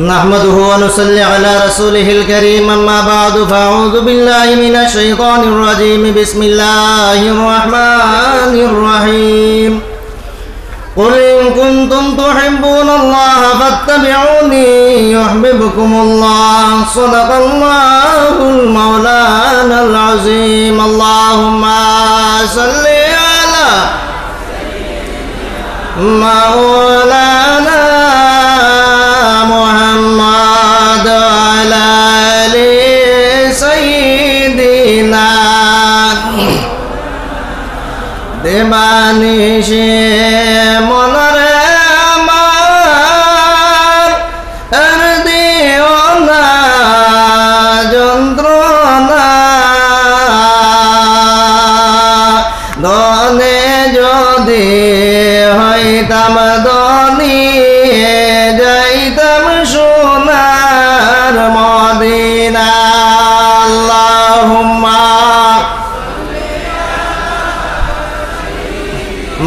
نحمده ونصلي على رسوله الكريم أما بعد فأعوذ بالله من الشيطان الرجيم بسم الله الرحمن الرحيم قل إن كنتم تحبون الله فاتبعوني يحببكم الله صدق الله المولانا العظيم اللهم صل على مولانا محمد وعلى آل سيدنا দেবানিশে মনরে আমার আর দিও না যন্ত্রণা ধনে যদি হইতাম ধনী যাইতাম সোনার মদিনা আল্লাহুম্মা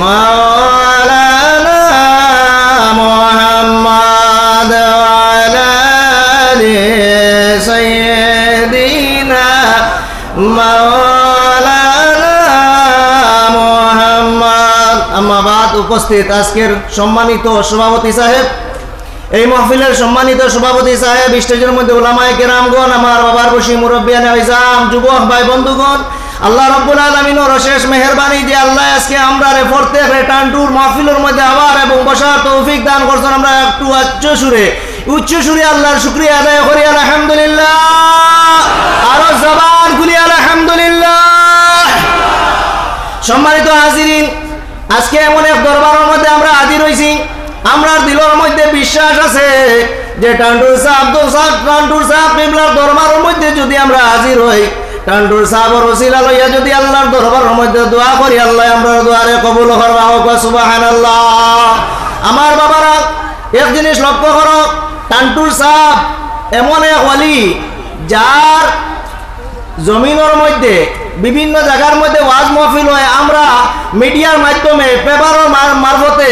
مولانا محمد وعلى آل سيدنا مولانا محمد أما بعد উপস্থিত আজকের সম্মানিত সভাপতি সাহেব এই মাহফিলের সম্মানিত সভাপতি সাহেব স্টেজের মধ্যে উলামায়ে কেরামগণ আমার বাবার বসি মুরব্বিয়ানে ইসলাম যুবক ভাই বন্ধুগণ আল্লাহ রাব্বুল আলামিনের অশেষ মেহেরবানি যে আল্লাহ আজকে আমরা প্রত্যেক রিটার্ন ট্যুর মাহফিলের মধ্যে আবার এবং বসার তৌফিক দান করছেন আমরা একটু উচ্চ সুরে আল্লাহর শুকরিয়া আদায় করি আলহামদুলিল্লাহ আর জবান খুলি আলহামদুলিল্লাহ। সম্মানিত হাজিরিন আজকে এমন এক দরবারের মধ্যে আমরা হাজির হইছি আমরা দিলের মধ্যে বিশ্বাস আছে যে টান্ডুর সাহেব কিবলার দরবারের মধ্যে যদি আমরা হাজির হই টান্ডুর সাহেবের ওসিলা লইয়া যদি আল্লাহর দরবারের মধ্যে দোয়া করি আল্লাহ আমরা দোয়ারে কবুল করবা হোক সুবহানাল্লাহ। আমার বাবারা এক জিনিস লক্ষ্য করো টান্ডুর সাহেব এমন এক ওয়ালি যার জমিনের মধ্যে বিভিন্ন জায়গার মধ্যে ওয়াজ মাহফিল হয় আমরা মিডিয়ার মাধ্যমে পেপারের মারফতে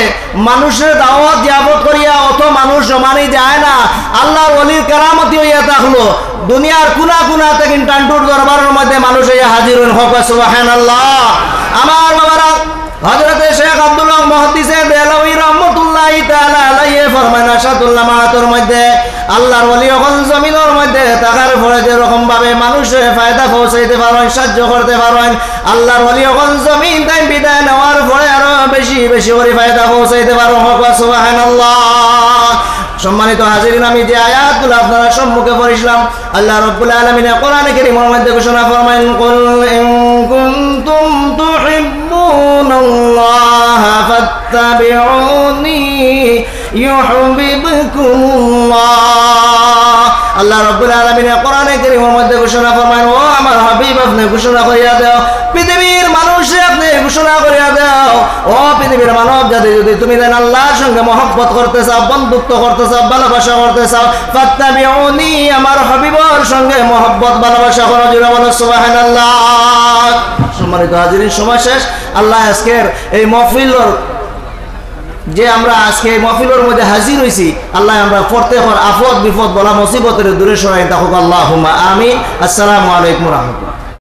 মানুষের দাওয়াত জিয়াফত করিয়া অত মানুষ জমানি যায় না আল্লাহর ওলির কেরামতি হইয়া থাকলো দুনিয়ার কুনা কুনা থেকে টান্টুর দরবারের মধ্যে মানুষ হইয়া হাজির হন হোক সুবহানাল্লাহ। আমার বাবারা হযরতে শেখ আব্দুল্লাহ মুহাদ্দিসে দেহলভী রাহমাতুল্লাহি তাআলা আলাইহি ফরমান আশাদুল্লাহ মাহাতুর মধ্যে আল্লাহর ওলি যখন জমিনের মধ্যে থাকার পরে যে রকম ভাবে মানুষের ফায়দা পৌঁছাইতে পারেন সাহায্য করতে পারেন আল্লাহর ওলি যখন জমিন তাই বিদায় নেওয়ার পরে আরো বেশি বেশি করে ফায়দা পৌঁছাইতে পারেন হোক সুবহানাল্লাহ। সম্মানিত হাজিরিন আমি যে আয়াতগুলো আপনারা সম্মুখে পড়ছিলাম আল্লাহ রাব্বুল আলামিন কোরআনে কারীমের মধ্যে ঘোষণা ফরমায়েন কুল ইন কুনতুম তুহিব্বুনাল্লাহ ফাত্তাবিউনি ইউহিব্বুকুমুল্লাহ। আল্লাহ রাব্বুল আলামিন কোরআনে কারীমের মধ্যে ঘোষণা ফরমায়েন ও আমার হাবিব আপনি ঘোষণা করিয়া দাও পৃথিবীর মানুষে আপনি ঘোষণা করিয়া দাও ও পৃথিবীর মানব জাতি যদি তুমি দেন আল্লাহর সঙ্গে মহব্বত করতে চাও বন্ধুত্ব করতে চাও ভালোবাসা করতে চাও ফাত্তাবিউনি আমার হাবিবের সঙ্গে মহব্বত ভালোবাসা করো জোরে বলো সুবহানাল্লাহ। সম্মানিত হাজিরিন সময় শেষ আল্লাহ আজকের এই মাহফিলের যে আমরা আজকে মাহফিলের মধ্যে হাজির হইছি আল্লাহ আমরা প্রত্যেকের আপদ বিপদ বলা মুসিবতের দূরে সরাই থাকুক আল্লাহুম্মা আমিন। আসসালামু আলাইকুম ওয়া রাহমাতুল্লাহ।